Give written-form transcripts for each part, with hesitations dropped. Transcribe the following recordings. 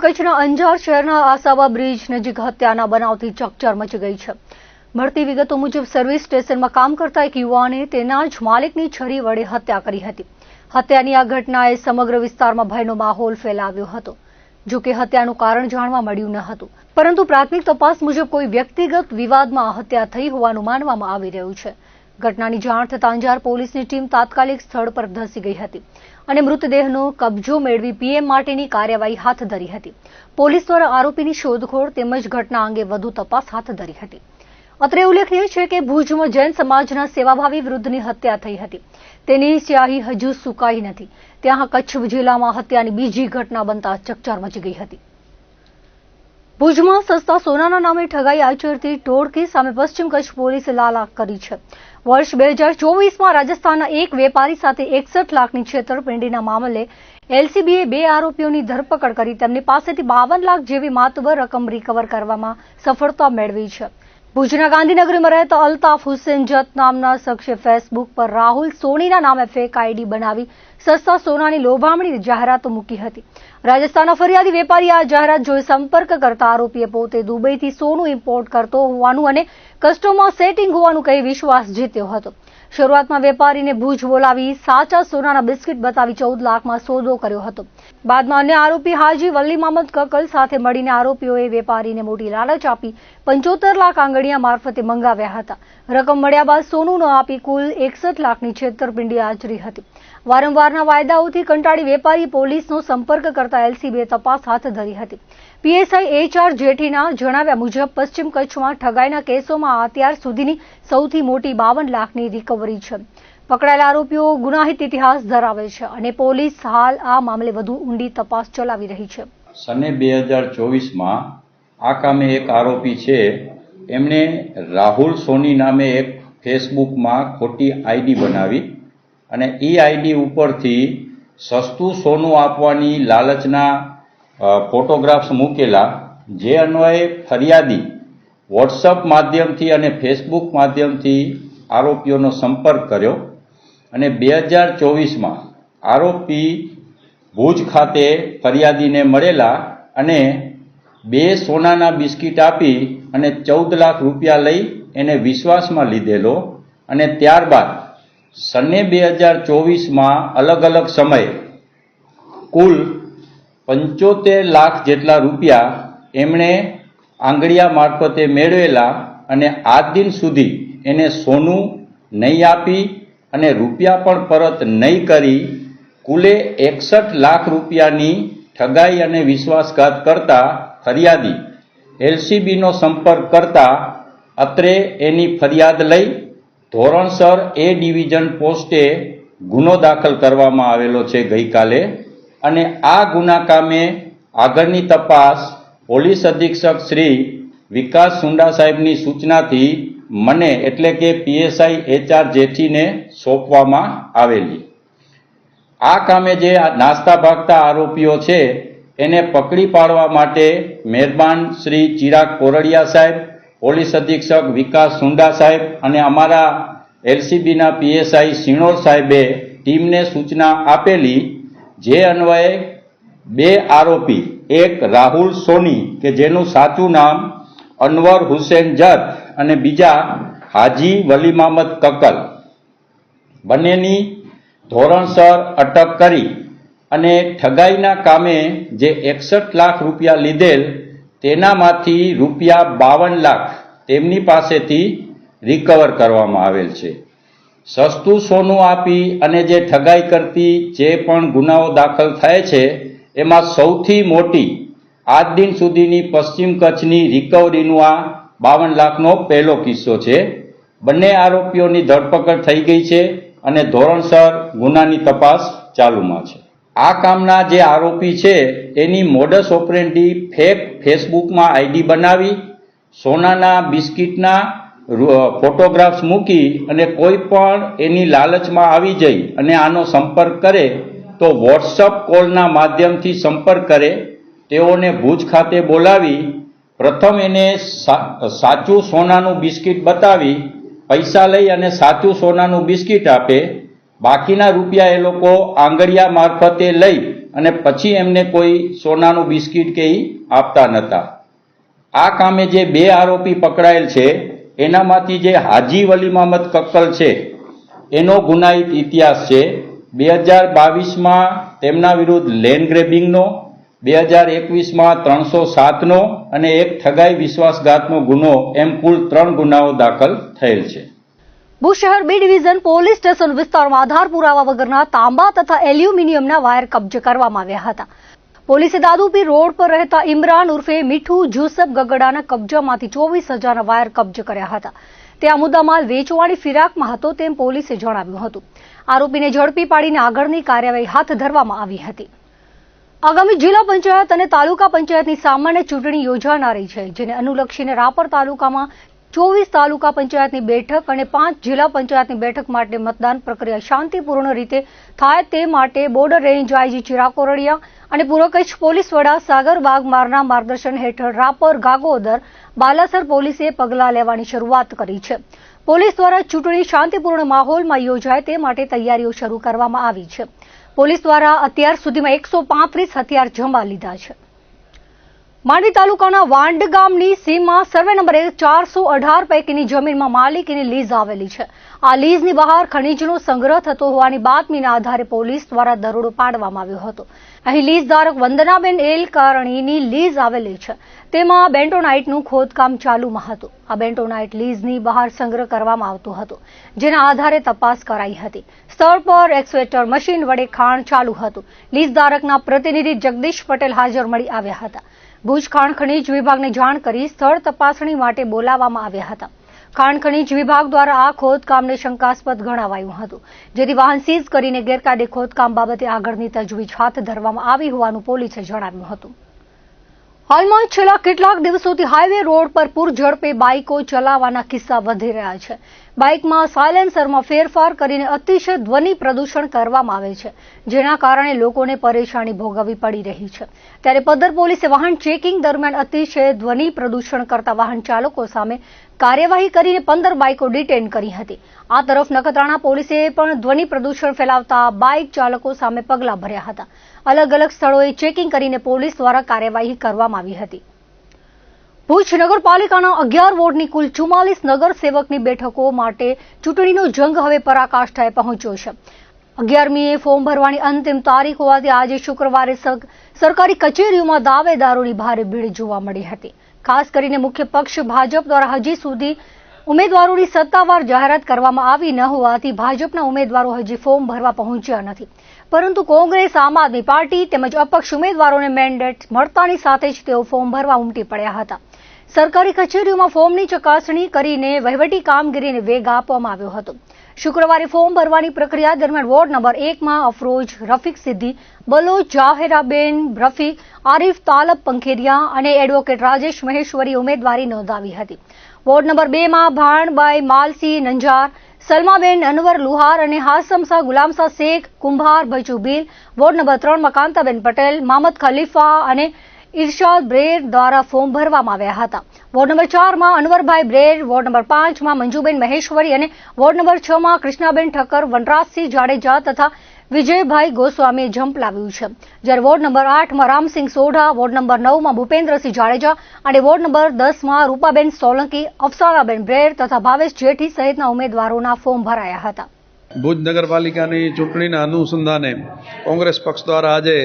કચ્છના અંજાર શહેરના આસાવા બ્રિજ નજીક હત્યાના બનાવથી ચકચાર મચી ગઈ છે। મળતી વિગતો મુજબ સર્વિસ સ્ટેશનમાં કામ કરતા એક યુવાને તેના જ માલિકની છરી વડે હત્યા કરી હતી। હત્યાની આ ઘટનાએ સમગ્ર વિસ્તારમાં ભયનો માહોલ ફેલાવ્યો હતો। જો કે હત્યાનું કારણ જાણવા મળ્યું ન હતું, પરંતુ પ્રાથમિક તપાસ મુજબ કોઈ વ્યક્તિગત વિવાદમાં હત્યા થઈ હોવાનું માનવામાં આવી રહ્યું છે। ઘટનાની જાણ થતાં અંજાર પોલીસની ટીમ તાત્કાલિક સ્થળ પર ધસી ગઈ હતી અને મૃતદેહનો કબજો મેળવી પીએમ માટેની કાર્યવાહી હાથ ધરી હતી। પોલીસ દ્વારા આરોપીની શોધખોળ તેમજ ઘટના અંગે વધુ તપાસ હાથ ધરી હતી। અત્રે ઉલ્લેખનીય છે કે ભુજમાં જૈન સમાજના સેવાભાવી વૃદ્ધની હત્યા થઈ હતી। તેની સ્યાહી હજુ સુકાઈ નથી। ત્યાં કચ્છ જિલ્લામાં હત્યાની બીજી ઘટના બનતા ચકચાર મચી ગઈ હતી। ભુજમાં સસ્તા સોનાના નામે ઠગાઈ આચરતી ટોળકી સામે પશ્ચિમ કચ્છ પોલીસે લાલાક કરી છે। વર્ષ 2024માં રાજસ્થાનના એક વેપારી સાથે 61 લાખની છેતરપિંડીના મામલે એલસીબીએ 2 આરોપીઓની ધરપકડ કરી તેમની પાસેથી 52 લાખ જેવી માતબર રકમ રિકવર કરવામાં સફળતા મેળવી છે। ભુજના ગાંધીનગરમાં રહેતા અલ્તાફ હુસેન જત નામના શખ્સે ફેસબુક પર રાહુલ સોનીના નામે ફેક આઈડી બનાવી સસ્તા સોનાની લોભામણી જાહેરાતો મૂકી હતી। રાજસ્થાનના ફરિયાદી વેપારી આ જાહેરાત જોઈ સંપર્ક કરતા આરોપીએ પોતે દુબઈથી સોનું ઇમ્પોર્ટ કરતો હોવાનું અને કસ્ટમમાં સેટિંગ હોવાનું કહી વિશ્વાસ જીત્યો હતો। શરૂઆતમાં વેપારીને ભુજ બોલાવી સાચા સોનાના બિસ્કિટ બતાવી 14 લાખમાં સોદો કર્યો હતો। બાદમાં અન્ય આરોપી હાજી વલી મામદ કકલ સાથે મળીને આરોપીઓએ વેપારીને મોટી લાલચ આપી 75 લાખ આંગળીયા મારફતે મંગાવ્યા હતા। રકમ મળ્યા બાદ સોનું ન આપી કુલ 61 લાખની છેતરપિંડી આચરી હતી। વારંવારના વાયદાઓથી કંટાળી વેપારી પોલીસનો સંપર્ક કરતા એલસીબીએ તપાસ હાથ ધરી હતી। પીએસઆઈ HR જેઠીના જણાવ્યા મુજબ પશ્ચિમ કચ્છમાં ઠગાઈના કેસોમાં અત્યાર સુધીની સૌથી મોટી 52 લાખની રિકવરી છે। પકડાયેલા આરોપીઓ ગુનાહિત ઇતિહાસ ધરાવે છે અને પોલીસ હાલ આ મામલે વધુ ઊંડી તપાસ ચલાવી રહી છે। સને 2024માં આ કામે એક આરોપી છે, એમણે રાહુલ સોની નામે એક ફેસબુકમાં ખોટી આઈડી બનાવી અને એ આઈડી ઉપરથી સસ્તું સોનું આપવાની લાલચના ફોટોગ્રાફ્સ મૂકેલા, જે અન્વયે ફરિયાદી વોટ્સઅપ માધ્યમથી અને ફેસબુક માધ્યમથી આરોપીઓનો સંપર્ક કર્યો અને 2024માં આરોપી ભુજ ખાતે ફરિયાદીને મળેલા અને 2 સોનાના બિસ્કિટ આપી અને 14 લાખ રૂપિયા લઈ એને વિશ્વાસમાં લીધેલો અને ત્યારબાદ સને 2024માં અલગ અલગ સમયે કુલ 75 લાખ જેટલા રૂપિયા એમણે આંગળીયા મારફતે મેળવેલા અને આજ દિન સુધી એને સોનું નહીં આપી અને રૂપિયા પણ પરત નહીં કરી કુલે 61 લાખ રૂપિયાની ઠગાઈ અને વિશ્વાસઘાત કરતા ફરિયાદી એલસીબીનો સંપર્ક કરતા અત્રે એની ફરિયાદ લઈ ધોરણસર A ડિવિઝન પોસ્ટે ગુનો દાખલ કરવામાં આવેલો છે ગઈકાલે અને આ ગુના કામે આગળની તપાસ પોલીસ અધિક્ષક શ્રી વિકાસ સુંડા સાહેબની સૂચનાથી મને એટલે કે પીએસઆઈ HR જેઠીને સોંપવામાં આવેલી। આ કામે જે નાસ્તા ભાગતા આરોપીઓ છે એને પકડી પાડવા માટે મહેરબાન શ્રી ચિરાગ કોરડિયા સાહેબ, પોલીસ અધિક્ષક વિકાસ સુંડા સાહેબ અને અમારા એલસીબીના પીએસઆઈ સિણોર સાહેબે ટીમને સૂચના આપેલી, જે અન્વયે 2 આરોપી, એક રાહુલ સોની કે જેનું સાચું નામ અનવર હુસેન જત અને બીજા હાજી વલી મામદ કકલ, બંનેની ધોરણસર અટક કરી અને ઠગાઈના કામે જે 61 લાખ રૂપિયા લીધેલ તેનામાંથી રૂપિયા 52 લાખ તેમની પાસેથી રિકવર કરવામાં આવેલ છે। સસ્તું સોનું આપી અને જે ઠગાઈ કરતી જે પણ ગુનાઓ દાખલ થાય છે એમાં સૌથી મોટી આજ દિન સુધીની પશ્ચિમ કચ્છની રિકવરીનું આ 52 લાખનો પહેલો કિસ્સો છે। બંને આરોપીઓની ધરપકડ થઈ ગઈ છે અને ધોરણસર ગુનાની તપાસ ચાલુમાં છે। આ કામના જે આરોપી છે એની મોડસ ઓપરેન્ડી ફેક ફેસબુકમાં આઈડી બનાવી સોનાના બિસ્કિટના ફોટોગ્રાફ્સ મૂકી અને કોઈ પણ એની લાલચમાં આવી જઈ અને આનો સંપર્ક કરે તો વોટ્સઅપ કોલના માધ્યમથી સંપર્ક કરે, તેઓને ભુજ ખાતે બોલાવી પ્રથમ એને સાચું સોનાનું બિસ્કિટ બતાવી પૈસા લઈ અને સાચું સોનાનું બિસ્કિટ આપે, બાકીના રૂપિયા એ લોકો આંગળીયા મારફતે લઈ અને પછી એમને કોઈ સોનાનું બિસ્કિટ કે ઈ આપતા નહોતા. આ કામે જે 2 આરોપી પકડાયેલ છે એનામાંથી જે હાજી વલી મહમદ કક્કલ છે એનો ગુનાહિત ઇતિહાસ છે. 2022માં તેમના વિરુદ્ધ લેન્ડ ગ્રેબિંગનો, 2021માં 307નો અને એક ઠગાઈ વિશ્વાસઘાતનો ગુનો એમ કુલ 3 ગુનાઓ દાખલ થયેલ છે. ભુજ શહેર બી ડિવિઝન પોલીસ સ્ટેશન વિસ્તારમાં આધાર પુરાવા વગરના તાંબા તથા એલ્યુમિનિયમના વાયર કબજે કરવામાં આવ્યા હતા. પોલીસે દાદુપીર રોડ પર રહેતા ઇમરાન ઉર્ફે મીઠું જુસફ ગગડાના કબજામાંથી 24,000ના વાયર કબજે કર્યા હતા. તે આ મુદ્દામાલ વેચવાની ફિરાકમાં હતો તેમ પોલીસે જણાવ્યું હતું. આરોપીને ઝડપી પાડીને આગળની કાર્યવાહી હાથ ધરવામાં આવી હતી. આગામી જિલ્લા પંચાયત અને તાલુકા પંચાયતની સામાન્ય ચૂંટણી યોજાનારી છે, જેને અનુલક્ષીને રાપર તાલુકામાં 24 તાલુકા પંચાયતની બેઠક અને 5 જિલ્લા પંચાયતની બેઠક માટે મતદાન પ્રક્રિયા શાંતિપૂર્ણ રીતે થાય તે માટે border range IG Chirag Kordia અને પૂર્વ કચ્છ પોલીસ વડા સાગર વાઘમારના માર્ગદર્શન હેઠળ રાપર, ગાગોદર, બાલાસર પોલીસે પગલાં લેવાની શરૂઆત કરી છે. પોલીસ દ્વારા ચૂંટણી શાંતિપૂર્ણ માહોલમાં યોજાય તે માટે તૈયારીઓ શરૂ કરવામાં આવી છે. પોલીસ દ્વારા અત્યાર સુધીમાં 135 હથિયાર જમા લીધા છે. માંડવી તાલુકાના વાંડ ગામની સીમમાં સર્વે નંબર 418 પૈકીની જમીનમાં માલિકીની લીઝ આવેલી છે. આ લીઝની બહાર ખનીજનો સંગ્રહ થતો હોવાની બાતમીના આધારે પોલીસ દ્વારા દરોડો પાડવામાં આવ્યો હતો. અહીં લીઝ ધારક વંદનાબેન એલ કારણીની લીઝ આવેલી છે. તેમાં બેન્ટોનાઇટનું ખોદકામ ચાલુમાં હતું. આ બેન્ટોનાઇટ લીઝની બહાર સંગ્રહ કરવામાં આવતો હતો, જેના આધારે તપાસ કરાઈ હતી. સ્થળ પર એક્સવેટર મશીન વડે ખાણ ચાલુ હતું. લીઝ ધારકના પ્રતિનિધિ જગદીશ પટેલ હાજર મળી આવ્યા હતા. ભુજ ખાણ ખનીજ વિભાગને જાણ કરી સ્થળ તપાસણી માટે બોલાવવામાં આવ્યા હતા. ખાણ ખનીજ વિભાગ દ્વારા આ ખોદકામને શંકાસ્પદ ગણાવાયું હતું, જેથી વાહન સીઝ કરીને ગેરકાયદે ખોદકામ બાબતે આગળની તજવીજ હાથ ધરવામાં આવી હોવાનું પોલીસે જણાવ્યું હતું. હાલમાં છેલ્લા કેટલાક દિવસોથી હાઈવે રોડ પર પૂર ઝડપે બાઇકો ચલાવવાના કિસ્સા વધી રહ્યા છે. બાઇકમાં સાયલેન્સરમાં ફેરફાર કરીને અતિશય ધ્વનિ પ્રદૂષણ કરવામાં આવે છે, જેના કારણે લોકોને પરેશાની ભોગવવી પડી રહી છે. ત્યારે પદ્ધર પોલીસે વાહન ચેકિંગ દરમિયાન અતિશય ધ્વનિ પ્રદૂષણ કરતા વાહન ચાલકો સામે કાર્યવાહી કરીને 15 બાઇકો ડિટેન કરી હતી. આ તરફ નખત્રાણા પોલીસે પણ ધ્વનિ પ્રદૂષણ ફેલાવતા બાઇક ચાલકો સામે પગલાં ભર્યા હતા. અલગ અલગ સ્થળોએ ચેકિંગ કરીને પોલીસ દ્વારા કાર્યવાહી કરવામાં આવી હતી. ભુજ નગરપાલિકાના 11 વોર્ડની કુલ 44 નગરસેવકની બેઠકો માટે ચૂંટણીનો જંગ હવે પરાકાષ્ઠાએ પહોંચ્યો છે. 11મીએ ફોર્મ ભરવાની અંતિમ તારીખ હોવાથી આજે શુક્રવારે સરકારી કચેરીઓમાં દાવેદારોની ભારે ભીડ જોવા મળી હતી. ખાસ કરીને મુખ્ય પક્ષ ભાજપ દ્વારા હજી સુધી ઉમેદવારોની સત્તાવાર જાહેરાત કરવામાં આવી ન હોવાથી ભાજપના ઉમેદવારો હજી ફોર્મ ભરવા પહોંચ્યા નથી. પરંતુ કોંગ્રેસ, આમ આદમી પાર્ટી તેમજ અપક્ષ ઉમેદવારોને મેન્ડેટ મળતાની સાથે જ તેઓ ફોર્મ ભરવા ઉમટી પડ્યા હતા. સરકારી કચેરીઓમાં ફોર્મની ચકાસણી કરીને વહીવટી કામગીરીને વેગ આપવામાં આવ્યો હતો. શુક્રવારે ફોર્મ ભરવાની પ્રક્રિયા દરમિયાન વોર્ડ નંબર 1માં અફરોજ રફીક સિદ્દી, બલોચ જાહેરાબેન રફીક, આરિફ તાલબ પંખેરિયા અને એડવોકેટ રાજેશ મહેશ્વરી ઉમેદવારી નોંધાવી હતી. વોર્ડ નંબર 2માં ભાણબાઈ માલસી નંજાર, સલમાબેન અનવર લુહાર અને હાસમસા ગુલામસા શેખ કુંભાર ભજુ બિલ, વોર્ડ નંબર 3માં કાંતાબેન પટેલ, મામદ ખલીફા અને ઇરશાદ બ્રેર દ્વારા ફોર્મ ભરવામાં આવ્યા હતા. વોર્ડ નંબર 4માં અનવરભાઈ બ્રેર, વોર્ડ નંબર 5માં મંજુબેન મહેશ્વરી અને વોર્ડ નંબર 6માં કૃષ્ણાબેન ઠક્કર, વનરાજસિંહ જાડેજા તથા વિજયભાઈ ગોસ્વામીએ ઝંપલાવ્યું છે. જ્યારે વોર્ડ નંબર 8માં રામસિંહ સોઢા, વોર્ડ નંબર 9માં ભૂપેન્દ્રસિંહ જાડેજા અને વોર્ડ નંબર 10માં રૂપાબેન સોલંકી, અફસાનાબેન બ્રેર તથા ભાવેશ જેઠી સહિતના ઉમેદવારોના ફોર્મ ભરાયા હતા. ભુજ નગરપાલિકાની ચૂંટણીના અનુસંધાને કોંગ્રેસ પક્ષ દ્વારા આજે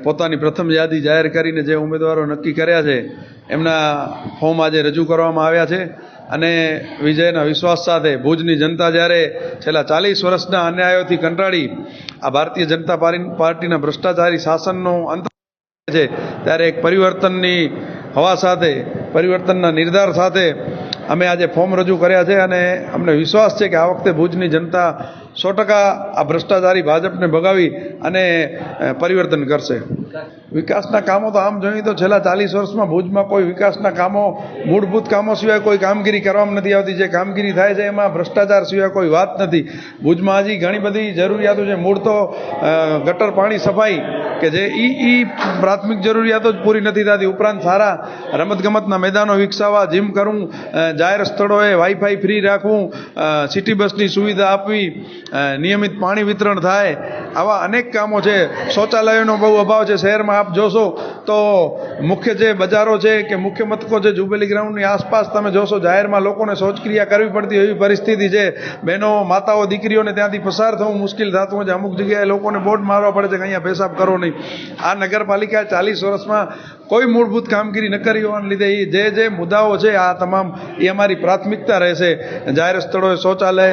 પોતાની પ્રથમ યાદી જાહેર કરીને જે ઉમેદવારો નક્કી કર્યા છે એમના ફોર્મ આજે રજૂ કરવામાં આવ્યા છે. અને વિજયના વિશ્વાસ સાથે ભુજની જનતા જ્યારે છેલ્લા 40 વર્ષના અન્યાયોથી કંટાળી આ ભારતીય જનતા પાર્ટીના ભ્રષ્ટાચારી શાસનનો અંત છે, ત્યારે એક પરિવર્તનની હવા સાથે, પરિવર્તનના નિર્ધાર સાથે અમે આજે ફોર્મ રજૂ કર્યા છે. અને અમને વિશ્વાસ છે કે આ વખતે ભુજની જનતા 100% આ ભ્રષ્ટાચારી ભાજપને ભગાવી અને પરિવર્તન કરશે. વિકાસના કામો તો આમ જોઈએ તો છેલ્લા 40 વર્ષમાં ભુજમાં કોઈ વિકાસના કામો, મૂળભૂત કામો સિવાય કોઈ કામગીરી કરવામાં નથી આવતી. જે કામગીરી થાય છે એમાં ભ્રષ્ટાચાર સિવાય કોઈ વાત નથી. ભુજમાં હજી ઘણી બધી જરૂરિયાતો છે. મૂળ તો ગટર પાણી સફાઈ કે જે ઈ પ્રાથમિક જરૂરિયાતો જ પૂરી નથી થતી. ઉપરાંત સારા રમતગમતના મેદાનો વિકસાવવા, જીમ કરવું, જાહેર સ્થળોએ વાઈફાઈ ફ્રી રાખવું, સિટી બસની સુવિધા આપવી, નિયમિત પાણી વિતરણ થાય, આવા અનેક કામો છે. શૌચાલયોનો બહુ અભાવ છે શહેરમાં. આપ જોશો તો મુખ્ય જે બજારો છે કે મુખ્ય મથકો છે, જુબેલી ગ્રાઉન્ડની આસપાસ તમે જોશો જાહેરમાં લોકોને શૌચક્રિયા કરવી પડતી એવી પરિસ્થિતિ છે. બહેનો, માતાઓ, દીકરીઓને ત્યાંથી પસાર થવું મુશ્કેલ થતું હોય છે. અમુક જગ્યાએ લોકોને બોર્ડ મારવા પડે છે કે અહીંયા પેશાબ કરો નહીં. આ નગરપાલિકાએ 40 વર્ષમાં કોઈ મૂળભૂત કામગીરી ન કરી હોવાને લીધે જે મુદ્દાઓ છે આ તમામ એ અમારી પ્રાથમિકતા રહેશે. જાહેર સ્થળોએ શૌચાલય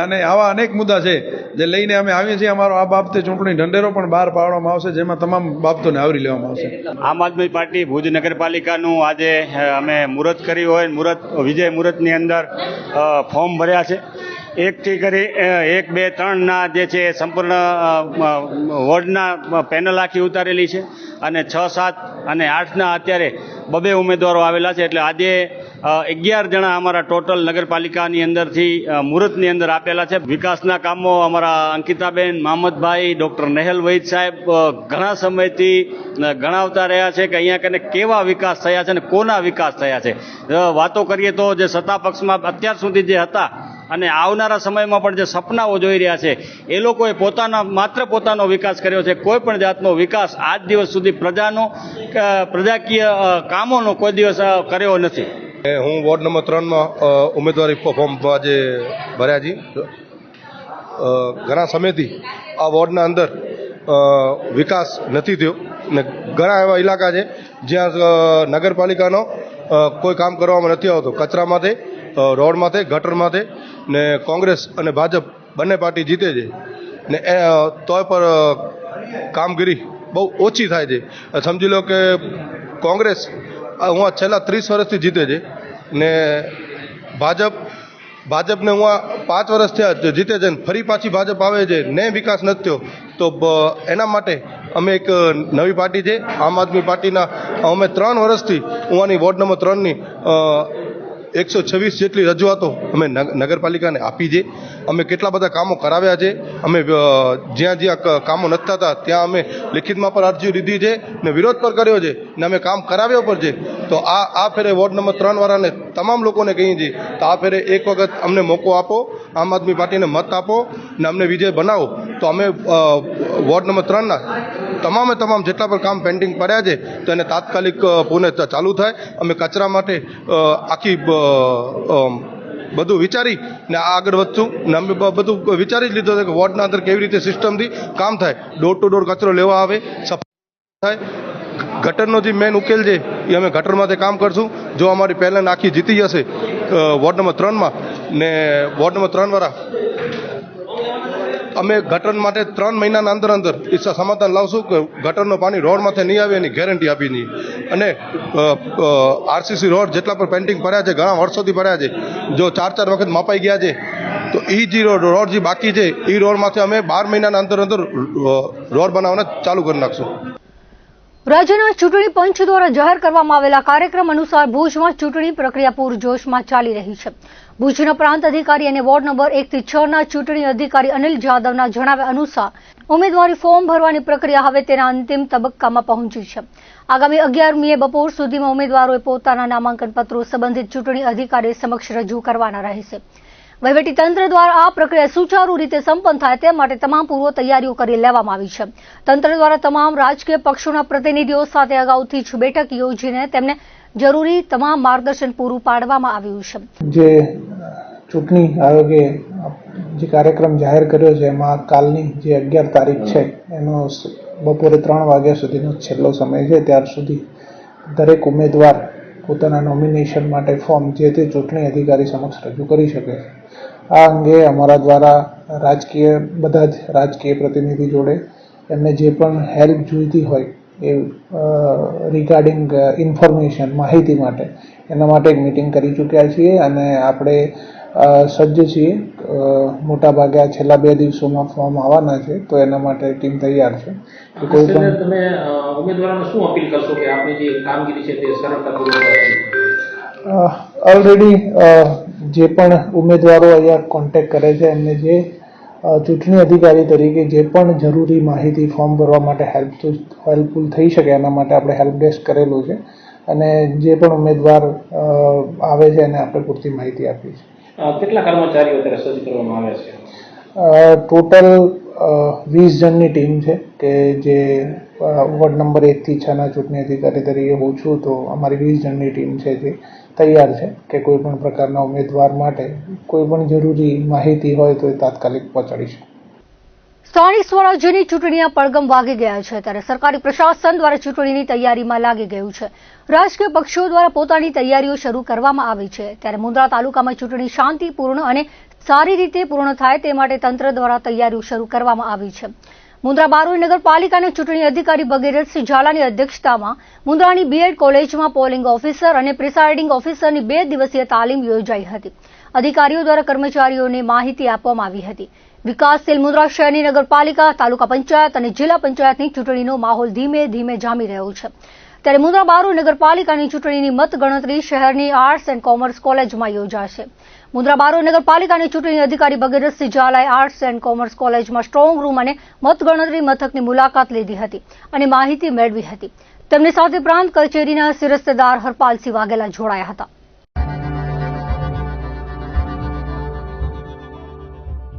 અને આવા અનેક મુદ્દા છે જે લઈને અમે આવીએ છીએ. અમારો આ બાબતે ચૂંટણી ઢંઢેરો પણ બહાર પાડવામાં આવશે, જેમાં તમામ બાબતોને આવરી લેવામાં આવશે. આમ આદમી પાર્ટી ભુજ નગરપાલિકાનું આજે અમે મુહૂર્ત કર્યું હોય, વિજય મુહૂર્તની અંદર ફોર્મ ભર્યા છે. 1 થી કરી 1, 2, 3ના જે છે સંપૂર્ણ વોર્ડના પેનલ આખી ઉતારેલી છે અને 6, 7 અને 8ના અત્યારે 2 ઉમેદવારો આવેલા છે. એટલે આજે 11 જણા અમારા ટોટલ નગરપાલિકાની અંદરથી મુહૂર્તની અંદર આપેલા છે. વિકાસના કામો અમારા અંકિતાબેન, મહમ્મદભાઈ, ડૉક્ટર નેહલ વહીદ સાહેબ ઘણા સમયથી ગણાવતા રહ્યા છે કે અહીંયા કને કેવા વિકાસ થયા છે અને કોના વિકાસ થયા છે. વાતો કરીએ તો જે સત્તા પક્ષમાં અત્યાર સુધી જે હતા અને આવનારા સમયમાં પણ જે સપનાઓ જોઈ રહ્યા છે એ લોકોએ માત્ર પોતાનો વિકાસ કર્યો છે. કોઈ પણ જાતનો વિકાસ આજ દિવસ સુધી પ્રજાકીય કામોનો કોઈ દિવસ કર્યો નથી. હું વોર્ડ નંબર 3માં ઉમેદવારી ફોર્મ આજે ભર્યા છીએ. ઘણા સમયથી આ વોર્ડના અંદર વિકાસ નથી થયો ને ઘણા એવા ઇલાકા છે જ્યાં નગરપાલિકાનો કોઈ કામ કરવામાં નથી આવતું. કચરામાંથી, રોડમાંથી, ગટરમાંથી ને કોંગ્રેસ અને ભાજપ બંને પાર્ટી જીતે છે ને તોય પર કામગીરી બહુ ઓછી થાય છે. સમજી લો કે કોંગ્રેસ હું છેલ્લા 30 વર્ષથી જીતે છે ને ભાજપને હું 5 વર્ષ થયા જીતે છે ને ફરી પાછી ભાજપ આવે છે ને વિકાસ નથી થયો. તો એના માટે અમે એક નવી પાર્ટી છે આમ આદમી પાર્ટીના અમે 3 વર્ષથી હું આની વોર્ડ નંબર 3ની 126 જેટલી રજૂઆતો અમે નગરપાલિકાને આપી છે. અમે કેટલા બધા કામો કરાવ્યા છે. અમે જ્યાં કામો નથી થતા ત્યાં અમે લિખિતમાં પણ અરજી લીધી છે ને વિરોધ પર કર્યો છે ને અમે કામ કરાવ્યો પણ છે. તો આ ફેરે વોર્ડ નંબર 3 વાળાને તમામ લોકોને કહીએ છીએ તો આ ફેરે એક વખત અમને મોકો આપો, આમ આદમી પાર્ટીને મત આપો ને અમને વિજય બનાવો. તો અમે વોર્ડ નંબર 3ના તમામ જેટલા પણ કામ પેન્ડિંગ પડ્યા છે તો એને તાત્કાલિક પુનઃ ચાલુ થાય. અમે કચરા માટે આખી બધું વિચારી ને આગળ વધશું ને અમે બધું વિચારી જ લીધું છે કે વોર્ડના અંદર કેવી રીતે સિસ્ટમથી કામ થાય. ડોર ટુ ડોર કચરો લેવા આવે, સફાઈ થાય. ગટરનો જે મેઇન ઉકેલ છે એ અમે ગટરમાંથી કામ કરશું. જો અમારી પહેલાં આખી જીતી જશે વોર્ડ નંબર 3માં ને વોર્ડ નંબર 3 વાળા અમે ગટર માટે 3 મહિનાના અંદર સમાધાન લાવશું કે ગટરનું પાણી રોડમાંથી નહીં આવે એની ગેરંટી આપી નહીં. અને આરસીસી રોડ જેટલા પણ પેન્ટિંગ પડ્યા છે, ઘણા વર્ષોથી પડ્યા છે, જો 4 વખત માપાઈ ગયા છે તો એ જે રોડ જે બાકી છે એ રોડમાંથી અમે 12 મહિનાના અંદર રોડ બનાવવાના ચાલુ કરી નાખશું. રાજ્યના ચૂંટણી પંચ દ્વારા જાહેર કરવામાં આવેલા કાર્યક્રમ અનુસાર ભુજમાં ચૂંટણી પ્રક્રિયા પૂરજોશમાં ચાલી રહી છે. ભુજના પ્રાંત અધિકારી અને વોર્ડ નંબર 1 થી 6ના ચૂંટણી અધિકારી અનિલ જાદવના જણાવ્યા અનુસાર ઉમેદવારી ફોર્મ ભરવાની પ્રક્રિયા હવે તેના અંતિમ તબક્કામાં પહોંચી છે. આગામી 11મીએ બપોર સુધીમાં ઉમેદવારોએ પોતાના નામાંકન પત્રો સંબંધિત ચૂંટણી અધિકારી સમક્ષ રજૂ કરવાના રહેશે. વહીવટીતંત્ર દ્વારા આ પ્રક્રિયા સુચારુ રીતે સંપન્ન થાય તે માટે તમામ પૂર્વ તૈયારીઓ કરી લેવામાં આવી છે. તંત્ર દ્વારા તમામ રાજકીય પક્ષોના પ્રતિનિધિઓ સાથે અગાઉથી જ બેઠક યોજીને તેમને જરૂરી તમામ માર્ગદર્શન પૂરું પાડવામાં આવ્યું છે. જે ચૂંટણી આયોગે જે કાર્યક્રમ જાહેર કર્યો છે એમાં કાલની જે 11 તારીખ છે એનો બપોરે 3 વાગ્યા સુધીનો છેલ્લો સમય છે. ત્યાર સુધી દરેક ઉમેદવાર પોતાના નોમિનેશન માટે ફોર્મ જે તે ચૂંટણી અધિકારી સમક્ષ રજૂ કરી શકે છે. આ અંગે અમારા દ્વારા બધા જ રાજકીય પ્રતિનિધિ જોડે એમને જે પણ હેલ્પ જોઈતી હોય એ રિગાર્ડિંગ ઇન્ફોર્મેશન માહિતી માટે એના માટે એક મિટિંગ કરી ચૂક્યા છીએ અને આપણે સજ્જ છીએ. મોટાભાગે આ છેલ્લા 2 દિવસોમાં ફોર્મ આવવાના છે તો એના માટે ટીમ તૈયાર છે. કોઈ પણ તમે ઉમેદવારોને શું અપીલ કરશો કે આપની જે કામગીરી છે તે સરળતાપૂર્વક ઓલરેડી જે પણ ઉમેદવારો અહીંયા કોન્ટેક્ટ કરે છે એમને જે ચૂંટણી અધિકારી તરીકે જે પણ જરૂરી માહિતી ફોર્મ ભરવા માટે હેલ્પફુલ થઈ શકે એના માટે આપણે હેલ્પ ડેસ્ક કરેલું છે અને જે પણ ઉમેદવાર આવે છે એને આપણે પૂરતી માહિતી આપી છે. કેટલા કર્મચારીઓ અત્યારે સજ્જ કરવામાં આવે છે? ટોટલ 20 જણની ટીમ છે કે જે વોર્ડ નંબર 1 થી 6 ના ચૂંટણી અધિકારી તરીકે હું છું, તો અમારી 20 જણની ટીમ છે જે તૈયાર છે કે કોઈ પણ પ્રકારના ઉમેદવાર માટે કોઈ પણ જરૂરી માહિતી હોય તો એ તાત્કાલિક પહોંચાડીશું. સ્થાનિક સ્વરાજ્યની ચૂંટણીના પડઘમ વાગી ગયા છે, ત્યારે સરકારી પ્રશાસન દ્વારા ચૂંટણીની તૈયારીમાં લાગી ગયું છે. રાજકીય પક્ષો દ્વારા પોતાની તૈયારીઓ શરૂ કરવામાં આવી છે, ત્યારે મુન્દ્રા તાલુકામાં ચૂંટણી શાંતિપૂર્ણ અને સારી રીતે પૂર્ણ થાય તે માટે તંત્ર દ્વારા તૈયારીઓ શરૂ કરવામાં આવી છે. મુન્દ્રા બારોઈ નગરપાલિકાના ચૂંટણી અધિકારી ભગીરથસિંહ ઝાલાની અધ્યક્ષતામાં મુન્દ્રાની બીએડ કોલેજમાં પોલિંગ ઓફિસર અને પ્રિસાઇડિંગ ઓફિસરની 2 દિવસીય તાલીમ યોજાઈ હતી. અધિકારીઓ દ્વારા કર્મચારીઓને માહિતી આપવામાં આવી હતી. વિકાસશીલ મુન્દ્રા શહેરની નગરપાલિકા, તાલુકા પંચાયત અને જિલ્લા પંચાયતની ચૂંટણીનો માહોલ ધીમે ધીમે જામી રહ્યો છે. ત્યારે મુન્દ્રા બારોઈ નગરપાલિકાની ચૂંટણીની મતગણતરી શહેરની આર્ટ્સ એન્ડ કોમર્સ કોલેજમાં યોજાશે. મુન્દ્રા બારોઈ નગરપાલિકાની ચૂંટણી અધિકારી ભગીરથસિંહ ઝાલાએ આર્ટ્સ એન્ડ કોમર્સ કોલેજમાં સ્ટ્રોંગ રૂમ અને મતગણતરી મથકની મુલાકાત લીધી હતી અને માહિતી મેળવી હતી. તેમની સાથે પ્રાંત કચેરીના શિરસ્તેદાર હરપાલસિંહ વાઘેલા જોડાયા હતા.